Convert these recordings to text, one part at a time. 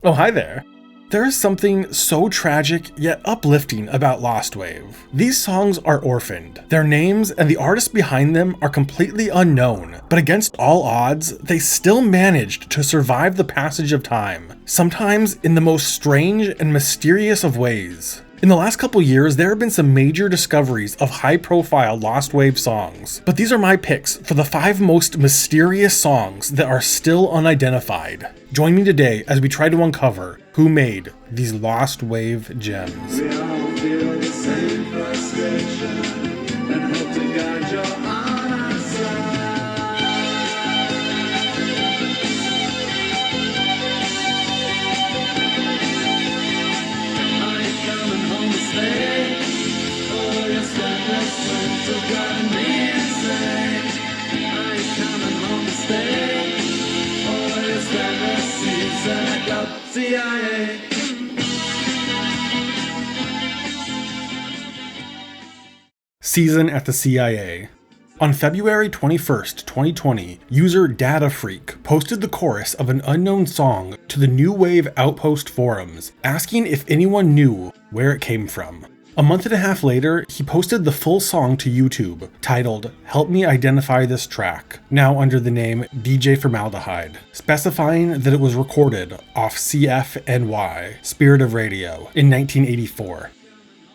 Oh, hi there. There is something so tragic yet uplifting about Lostwave. These songs are orphaned. Their names and the artists behind them are completely unknown, but against all odds, they still managed to survive the passage of time, sometimes in the most strange and mysterious of ways. In the last couple years, there have been some major discoveries of high-profile Lostwave songs, but these are my picks for the 5 most mysterious songs that are still unidentified. Join me today as we try to uncover who made these Lostwave gems. We all feel the same frustration and hope to guide you on our side. Are you coming home to stay? Oh, you spent this winter driving me insane. Are you coming home to stay? Oh, you spent this season at the CIA. Season at the CIA. On February 21st, 2020, user DataFreak posted the chorus of an unknown song to the New Wave Outpost forums, asking if anyone knew where it came from. A month and a half later, he posted the full song to YouTube, titled "Help Me Identify This Track," now under the name DJ Formaldehyde, specifying that it was recorded off CFNY, Spirit of Radio, in 1984.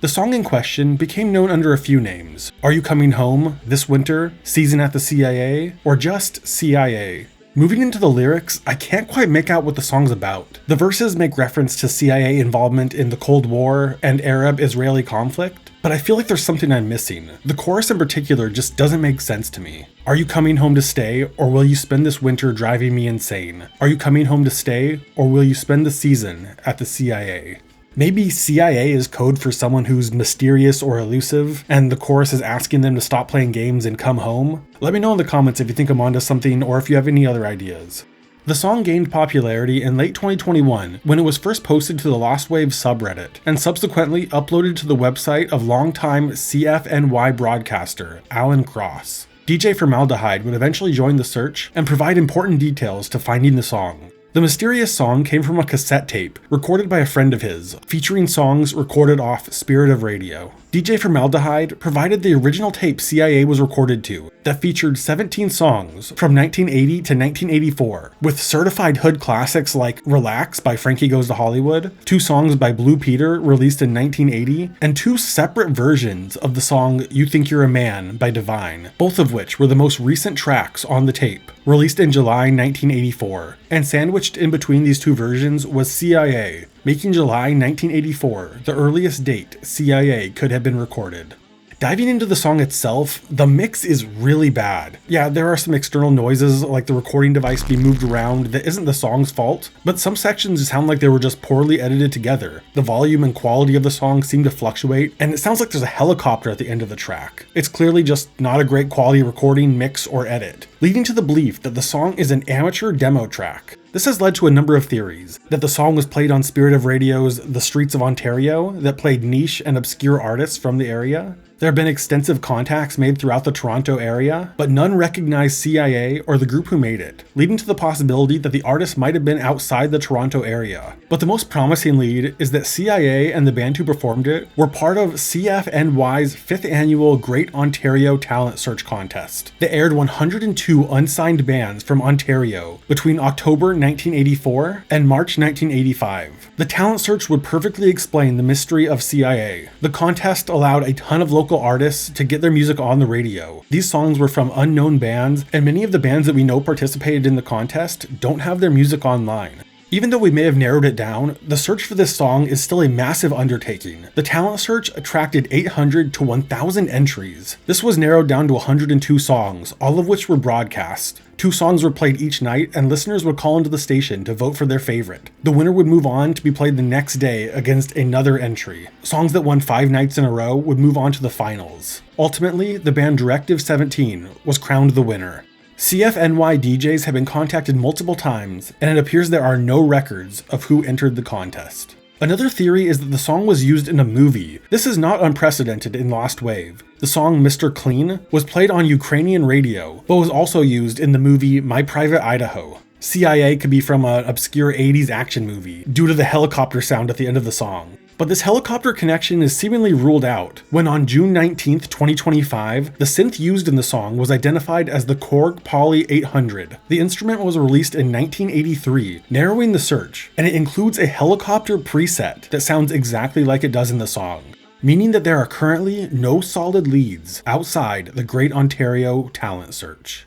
The song in question became known under a few names: Are You Coming Home, This Winter, Season at the CIA, or just CIA. Moving into the lyrics, I can't quite make out what the song's about. The verses make reference to CIA involvement in the Cold War and Arab-Israeli conflict, but I feel like there's something I'm missing. The chorus in particular just doesn't make sense to me. Are you coming home to stay, or will you spend this winter driving me insane? Are you coming home to stay, or will you spend the season at the CIA? Maybe CIA is code for someone who's mysterious or elusive, and the chorus is asking them to stop playing games and come home? Let me know in the comments if you think I'm onto something or if you have any other ideas. The song gained popularity in late 2021 when it was first posted to the Lostwave subreddit, and subsequently uploaded to the website of longtime CFNY broadcaster Alan Cross. DJ Formaldehyde would eventually join the search and provide important details to finding the song. The mysterious song came from a cassette tape recorded by a friend of his, featuring songs recorded off Spirit of Radio. DJ Formaldehyde provided the original tape CIA was recorded to, that featured 17 songs from 1980 to 1984, with certified hood classics like Relax by Frankie Goes to Hollywood, 2 songs by Blue Peter released in 1980, and 2 separate versions of the song You Think You're a Man by Divine, both of which were the most recent tracks on the tape, released in July 1984, and sandwiched in between these 2 versions was CIA, making July 1984 the earliest date CIA could have been recorded. Diving into the song itself, the mix is really bad. Yeah, there are some external noises like the recording device being moved around that isn't the song's fault, but some sections sound like they were just poorly edited together. The volume and quality of the song seem to fluctuate, and it sounds like there's a helicopter at the end of the track. It's clearly just not a great quality recording, mix, or edit, leading to the belief that the song is an amateur demo track. This has led to a number of theories, that the song was played on Spirit of Radio's The Streets of Ontario that played niche and obscure artists from the area. There have been extensive contacts made throughout the Toronto area, but none recognized CIA or the group who made it, leading to the possibility that the artist might have been outside the Toronto area. But the most promising lead is that CIA and the band who performed it were part of CFNY's 5th annual Great Ontario Talent Search Contest that aired 102 unsigned bands from Ontario between October 1984 and March 1985. The talent search would perfectly explain the mystery of CIA. The contest allowed a ton of local artists to get their music on the radio. These songs were from unknown bands, and many of the bands that we know participated in the contest don't have their music online. Even though we may have narrowed it down, the search for this song is still a massive undertaking. The talent search attracted 800 to 1,000 entries. This was narrowed down to 102 songs, all of which were broadcast. 2 songs were played each night, and listeners would call into the station to vote for their favorite. The winner would move on to be played the next day against another entry. Songs that won 5 nights in a row would move on to the finals. Ultimately, the band Directive 17 was crowned the winner. CFNY DJs have been contacted multiple times, and it appears there are no records of who entered the contest. Another theory is that the song was used in a movie. This is not unprecedented in Lostwave. The song Mr. Clean was played on Ukrainian radio, but was also used in the movie My Private Idaho. CIA could be from an obscure 80s action movie due to the helicopter sound at the end of the song. But this helicopter connection is seemingly ruled out when on June 19, 2025, the synth used in the song was identified as the Korg Poly 800. The instrument was released in 1983, narrowing the search, and it includes a helicopter preset that sounds exactly like it does in the song, meaning that there are currently no solid leads outside the Great Ontario Talent Search.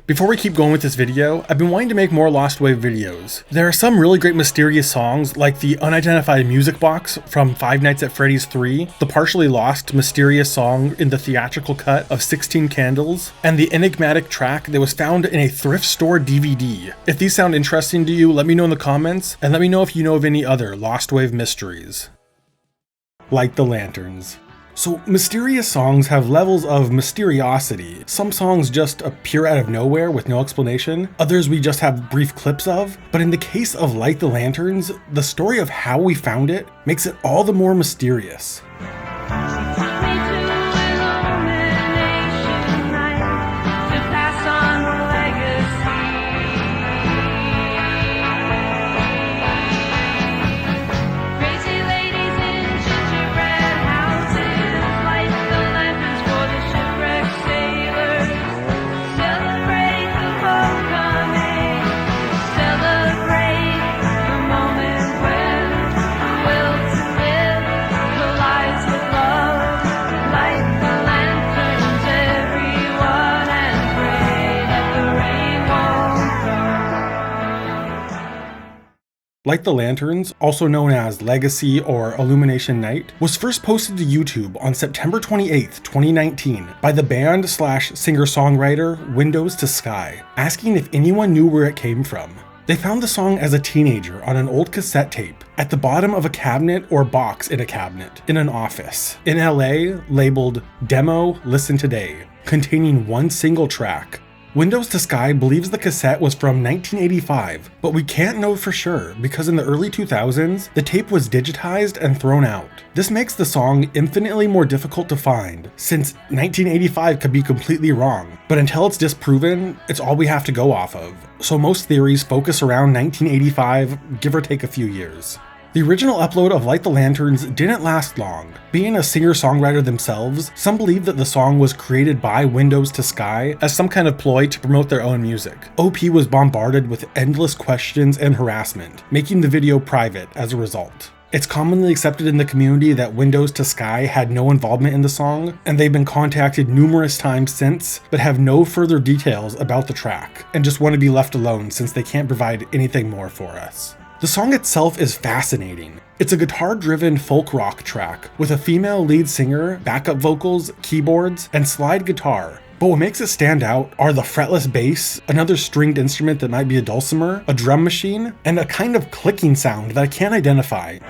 Before we keep going with this video, I've been wanting to make more Lostwave videos. There are some really great mysterious songs, like the Unidentified Music Box from Five Nights at Freddy's 3, the partially lost mysterious song in the theatrical cut of 16 Candles, and the enigmatic track that was found in a thrift store DVD. If these sound interesting to you, let me know in the comments, and let me know if you know of any other Lostwave mysteries. Light the Lanterns. So, mysterious songs have levels of mysteriosity. Some songs just appear out of nowhere with no explanation, others we just have brief clips of, but in the case of Light the Lanterns, the story of how we found it makes it all the more mysterious. Light the Lanterns, also known as Legacy or Illumination Night, was first posted to YouTube on September 28, 2019 by the band/singer-songwriter Windows to Sky, asking if anyone knew where it came from. They found the song as a teenager on an old cassette tape at the bottom of a cabinet or box in a cabinet in an office in LA labeled Demo Listen Today, containing one single track. Windows to Sky believes the cassette was from 1985, but we can't know for sure because in the early 2000s, the tape was digitized and thrown out. This makes the song infinitely more difficult to find, since 1985 could be completely wrong, but until it's disproven, it's all we have to go off of. So most theories focus around 1985, give or take a few years. The original upload of Light the Lanterns didn't last long. Being a singer-songwriter themselves, some believe that the song was created by Windows to Sky as some kind of ploy to promote their own music. OP was bombarded with endless questions and harassment, making the video private as a result. It's commonly accepted in the community that Windows to Sky had no involvement in the song, and they've been contacted numerous times since, but have no further details about the track, and just want to be left alone since they can't provide anything more for us. The song itself is fascinating. It's a guitar-driven folk rock track with a female lead singer, backup vocals, keyboards, and slide guitar. But what makes it stand out are the fretless bass, another stringed instrument that might be a dulcimer, a drum machine, and a kind of clicking sound that I can't identify.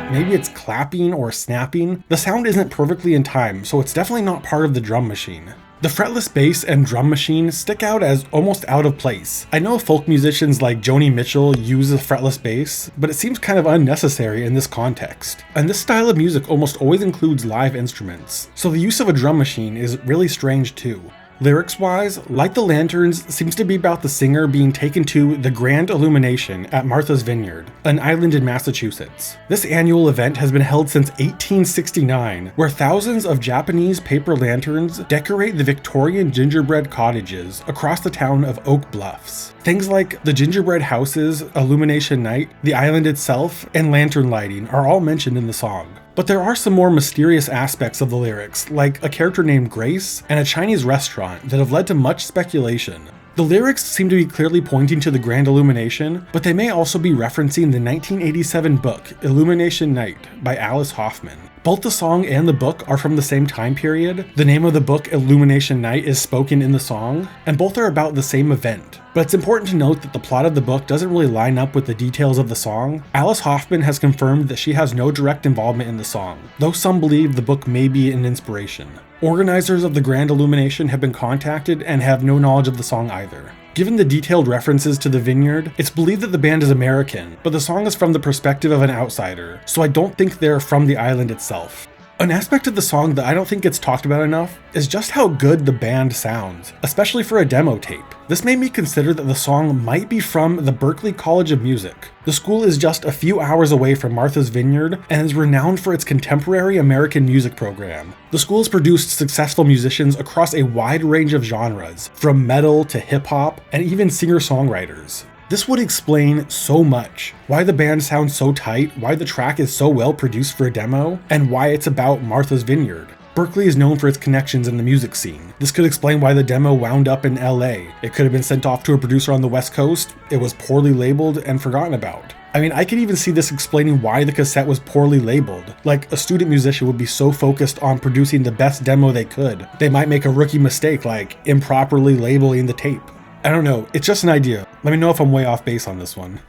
Maybe it's clapping or snapping. The sound isn't perfectly in time, so it's definitely not part of the drum machine. The fretless bass and drum machine stick out as almost out of place. I know folk musicians like Joni Mitchell use a fretless bass, but it seems kind of unnecessary in this context. And this style of music almost always includes live instruments, so the use of a drum machine is really strange too. Lyrics-wise, Light the Lanterns seems to be about the singer being taken to the Grand Illumination at Martha's Vineyard, an island in Massachusetts. This annual event has been held since 1869, where thousands of Japanese paper lanterns decorate the Victorian gingerbread cottages across the town of Oak Bluffs. Things like the gingerbread houses, Illumination Night, the island itself, and lantern lighting are all mentioned in the song. But there are some more mysterious aspects of the lyrics, like a character named Grace and a Chinese restaurant that have led to much speculation. The lyrics seem to be clearly pointing to the Grand Illumination, but they may also be referencing the 1987 book Illumination Night by Alice Hoffman. Both the song and the book are from the same time period. The name of the book, Illumination Night, is spoken in the song, and both are about the same event. But it's important to note that the plot of the book doesn't really line up with the details of the song. Alice Hoffman has confirmed that she has no direct involvement in the song, though some believe the book may be an inspiration. Organizers of the Grand Illumination have been contacted and have no knowledge of the song either. Given the detailed references to the vineyard, it's believed that the band is American, but the song is from the perspective of an outsider, so I don't think they're from the island itself. An aspect of the song that I don't think gets talked about enough is just how good the band sounds, especially for a demo tape. This made me consider that the song might be from the Berklee College of Music. The school is just a few hours away from Martha's Vineyard and is renowned for its contemporary American music program. The school has produced successful musicians across a wide range of genres, from metal to hip-hop, and even singer-songwriters. This would explain so much. Why the band sounds so tight, why the track is so well produced for a demo, and why it's about Martha's Vineyard. Berklee is known for its connections in the music scene. This could explain why the demo wound up in LA. It could have been sent off to a producer on the West Coast, it was poorly labeled and forgotten about. I mean, I could even see this explaining why the cassette was poorly labeled. Like, a student musician would be so focused on producing the best demo they could, they might make a rookie mistake like improperly labeling the tape. I don't know, it's just an idea. Let me know if I'm way off base on this one.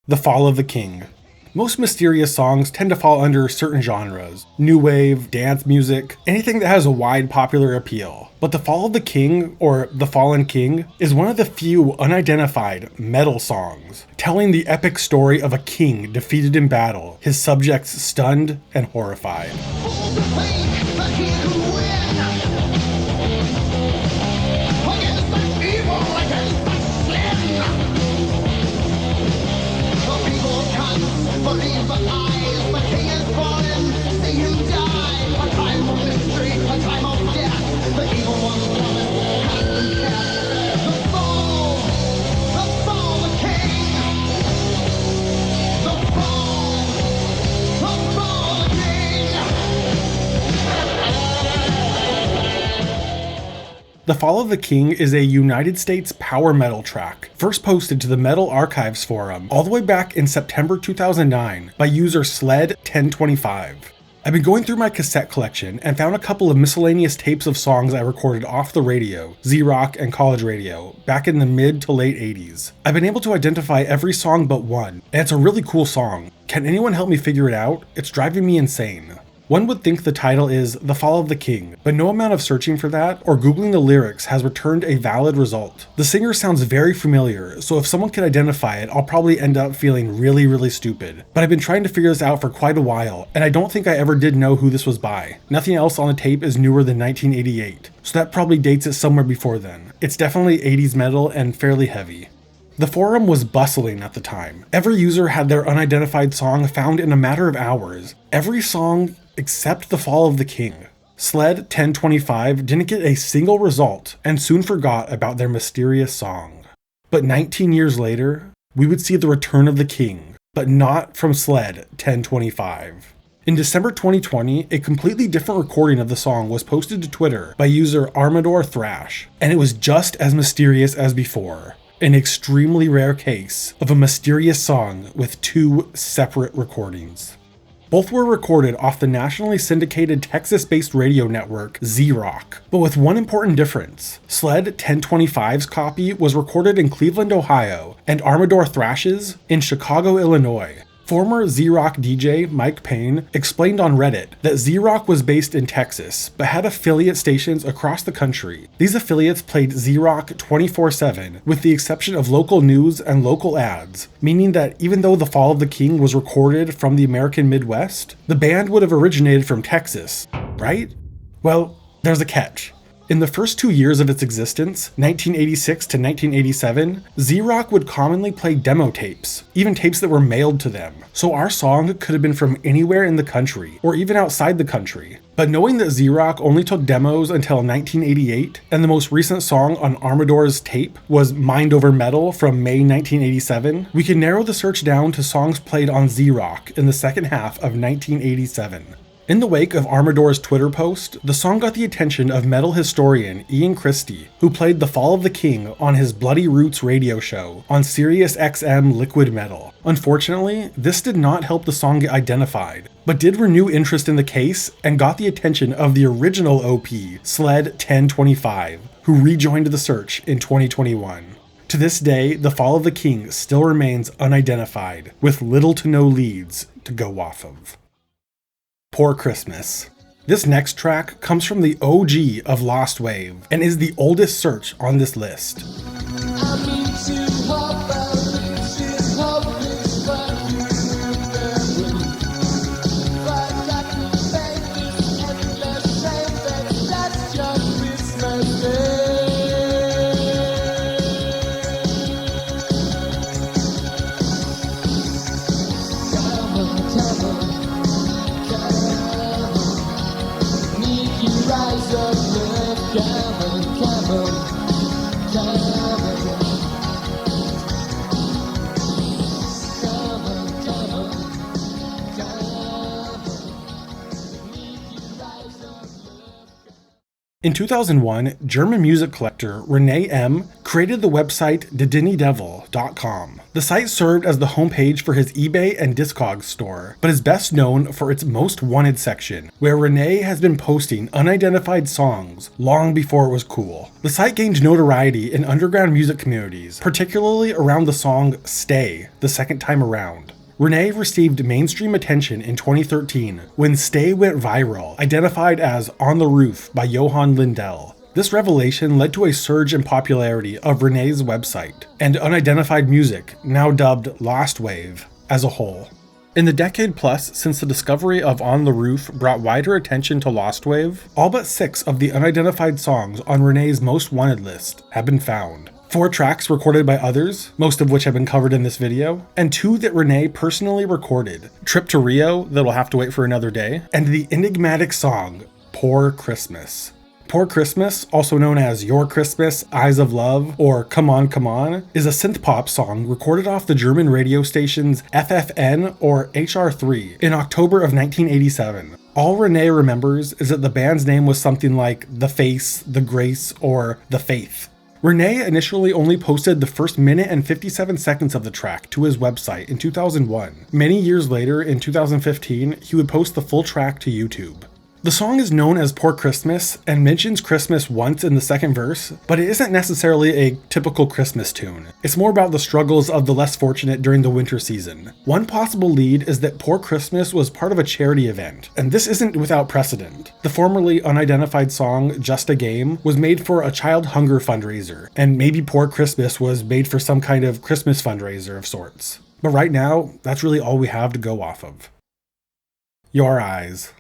The Fall of the King. Most mysterious songs tend to fall under certain genres. New wave, dance music, anything that has a wide popular appeal. But The Fall of the King, or The Fallen King, is one of the few unidentified metal songs, telling the epic story of a king defeated in battle, his subjects stunned and horrified. The Fall of the King is a United States power metal track, first posted to the Metal Archives forum all the way back in September 2009 by user Sled1025. I've been going through my cassette collection and found a couple of miscellaneous tapes of songs I recorded off the radio, Z-Rock and college radio, back in the mid to late 80s. I've been able to identify every song but one, and it's a really cool song. Can anyone help me figure it out? It's driving me insane. One would think the title is The Fall of the King, but no amount of searching for that or googling the lyrics has returned a valid result. The singer sounds very familiar, so if someone can identify it, I'll probably end up feeling really stupid. But I've been trying to figure this out for quite a while, and I don't think I ever did know who this was by. Nothing else on the tape is newer than 1988, so that probably dates it somewhere before then. It's definitely 80s metal and fairly heavy. The forum was bustling at the time. Every user had their unidentified song found in a matter of hours. Every song except The Fall of the King. Sled1025 didn't get a single result and soon forgot about their mysterious song. But 19 years later, we would see the return of the king, but not from Sled1025. In December 2020, a completely different recording of the song was posted to Twitter by user Armador Thrash, and it was just as mysterious as before. An extremely rare case of a mysterious song with two separate recordings. Both were recorded off the nationally syndicated Texas-based radio network Z-Rock, but with one important difference. Sled1025's copy was recorded in Cleveland, Ohio, and Armador Thrash's in Chicago, Illinois. Former Z-Rock DJ Mike Payne explained on Reddit that Z-Rock was based in Texas, but had affiliate stations across the country. These affiliates played Z-Rock 24/7, with the exception of local news and local ads, meaning that even though The Fall of the King was recorded from the American Midwest, the band would have originated from Texas, right? Well, there's a catch. In the first 2 years of its existence, 1986 to 1987, Z-Rock would commonly play demo tapes, even tapes that were mailed to them. So our song could have been from anywhere in the country, or even outside the country. But knowing that Z-Rock only took demos until 1988, and the most recent song on Armador's tape was Mind Over Metal from May 1987, we can narrow the search down to songs played on Z-Rock in the second half of 1987. In the wake of Armador's Twitter post, the song got the attention of metal historian Ian Christie, who played The Fall of the King on his Bloody Roots radio show on Sirius XM Liquid Metal. Unfortunately, this did not help the song get identified, but did renew interest in the case and got the attention of the original OP, Sled1025, who rejoined the search in 2021. To this day, The Fall of the King still remains unidentified, with little to no leads to go off of. Poor Christmas. This next track comes from the OG of Lostwave and is the oldest search on this list. In 2001, German music collector Renee M. created the website didinidevil.com. The site served as the homepage for his eBay and Discogs store, but is best known for its Most Wanted section, where Renee has been posting unidentified songs long before it was cool. The site gained notoriety in underground music communities, particularly around the song Stay, the second time around. Renee received mainstream attention in 2013 when Stay went viral, identified as On the Roof by Johann Lindell. This revelation led to a surge in popularity of Renee's website, and unidentified music, now dubbed Lostwave, as a whole. In the decade plus since the discovery of On the Roof brought wider attention to Lostwave, all but 6 of the unidentified songs on Renee's Most Wanted list have been found. 4 tracks recorded by others, most of which have been covered in this video, and 2 that Renee personally recorded, Trip to Rio, that'll have to wait for another day, and the enigmatic song, Poor Christmas. Poor Christmas, also known as Your Christmas, Eyes of Love, or Come On, Come On, is a synth-pop song recorded off the German radio stations FFN or HR3 in October of 1987. All Renee remembers is that the band's name was something like The Face, The Grace, or The Faith. Renee initially only posted the first minute and 57 seconds of the track to his website in 2001. Many years later, in 2015, he would post the full track to YouTube. The song is known as Poor Christmas and mentions Christmas once in the second verse, but it isn't necessarily a typical Christmas tune. It's more about the struggles of the less fortunate during the winter season. One possible lead is that Poor Christmas was part of a charity event, and this isn't without precedent. The formerly unidentified song Just a Game was made for a child hunger fundraiser, and maybe Poor Christmas was made for some kind of Christmas fundraiser of sorts. But right now, that's really all we have to go off of. Your Eyes.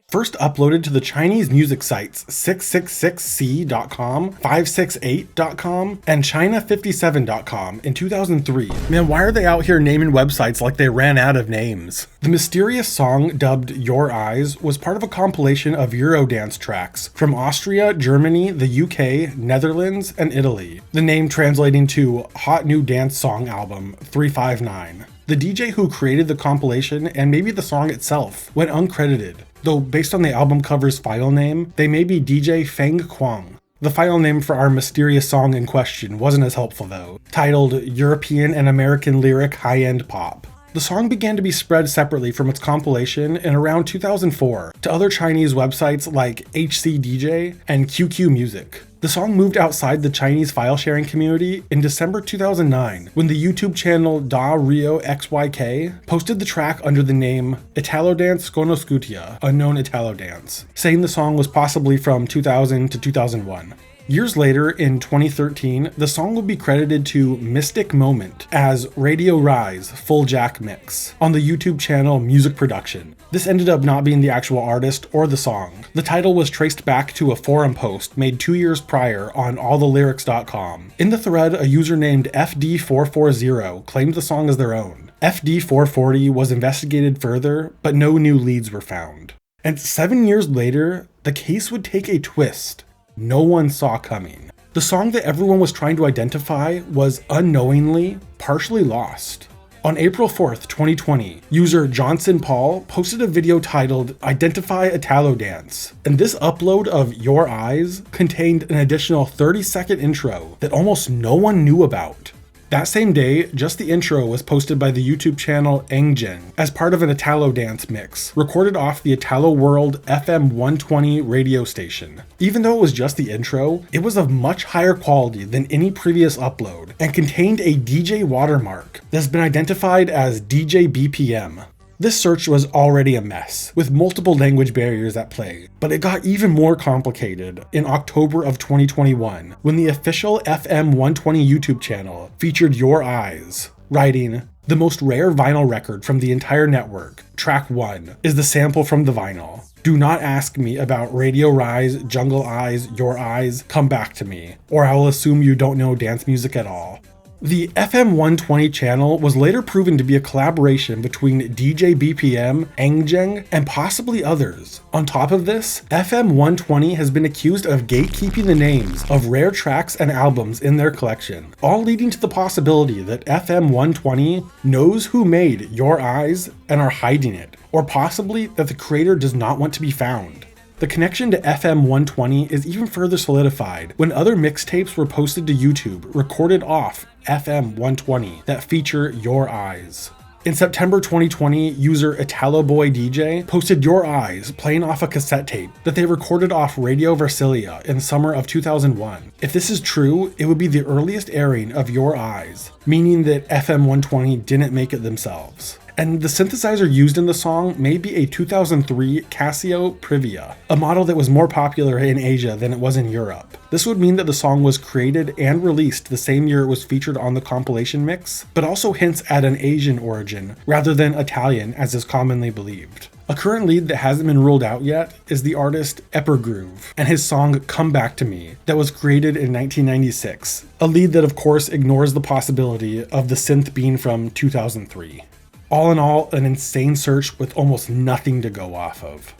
First uploaded to the Chinese music sites 666c.com, 568.com, and China57.com in 2003. Man, why are they out here naming websites like they ran out of names? The mysterious song dubbed Your Eyes was part of a compilation of Eurodance tracks from Austria, Germany, the UK, Netherlands, and Italy. The name translating to Hot New Dance Song Album 359. The DJ who created the compilation, and maybe the song itself, went uncredited, though based on the album cover's file name, they may be DJ Feng Kwang. The file name for our mysterious song in question wasn't as helpful though, titled European and American Lyric High-End Pop. The song began to be spread separately from its compilation in around 2004 to other Chinese websites like HCDJ and QQ Music. The song moved outside the Chinese file sharing community in December 2009 when the YouTube channel Da Rio XYK posted the track under the name Italo Dance Sconoscutia, Unknown Italo Dance, saying the song was possibly from 2000 to 2001. Years later, in 2013, the song will be credited to Mystic Moment as Radio Rise Full Jack Mix on the YouTube channel Music Production. This ended up not being the actual artist or the song. The title was traced back to a forum post made 2 years prior on allthelyrics.com. In the thread, a user named FD440 claimed the song as their own. FD440 was investigated further, but no new leads were found. And 7 years later, the case would take a twist no one saw coming. The song that everyone was trying to identify was unknowingly partially lost. On April 4th, 2020, user Johnson Paul posted a video titled Identify Italo Dance, and this upload of Your Eyes contained an additional 30-second intro that almost no one knew about. That same day, just the intro was posted by the YouTube channel Enggen as part of an Italo dance mix, recorded off the Italo World FM 120 radio station. Even though it was just the intro, it was of much higher quality than any previous upload, and contained a DJ watermark that's been identified as DJ BPM. This search was already a mess, with multiple language barriers at play, but it got even more complicated in October of 2021 when the official FM120 YouTube channel featured Your Eyes, writing, "The most rare vinyl record from the entire network, track 1, is the sample from the vinyl. Do not ask me about Radio Rise, Jungle Eyes, Your Eyes, Come Back to Me, or I will assume you don't know dance music at all." The FM120 channel was later proven to be a collaboration between DJ BPM, Angjeng, and possibly others. On top of this, FM120 has been accused of gatekeeping the names of rare tracks and albums in their collection, all leading to the possibility that FM120 knows who made Your Eyes and are hiding it, or possibly that the creator does not want to be found. The connection to FM120 is even further solidified when other mixtapes were posted to YouTube recorded off FM120 that feature Your Eyes. In September 2020, user ItaloBoyDJ posted Your Eyes playing off a cassette tape that they recorded off Radio Versilia in summer of 2001. If this is true, it would be the earliest airing of Your Eyes, meaning that FM120 didn't make it themselves. And the synthesizer used in the song may be a 2003 Casio Privia, a model that was more popular in Asia than it was in Europe. This would mean that the song was created and released the same year it was featured on the compilation mix, but also hints at an Asian origin rather than Italian as is commonly believed. A current lead that hasn't been ruled out yet is the artist Eppergroove and his song Come Back to Me that was created in 1996, a lead that of course ignores the possibility of the synth being from 2003. All in all, an insane search with almost nothing to go off of.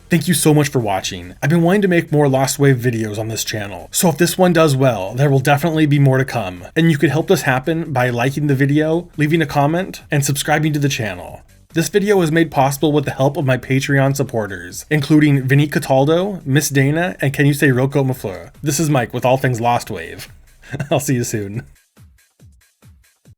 Thank you so much for watching. I've been wanting to make more Lostwave videos on this channel, so if this one does well, there will definitely be more to come. And you could help this happen by liking the video, leaving a comment, and subscribing to the channel. This video was made possible with the help of my Patreon supporters, including Vinny Cataldo, Miss Dana, and Can You Say Rocco Mafleur. This is Mike with All Things Lostwave. I'll see you soon.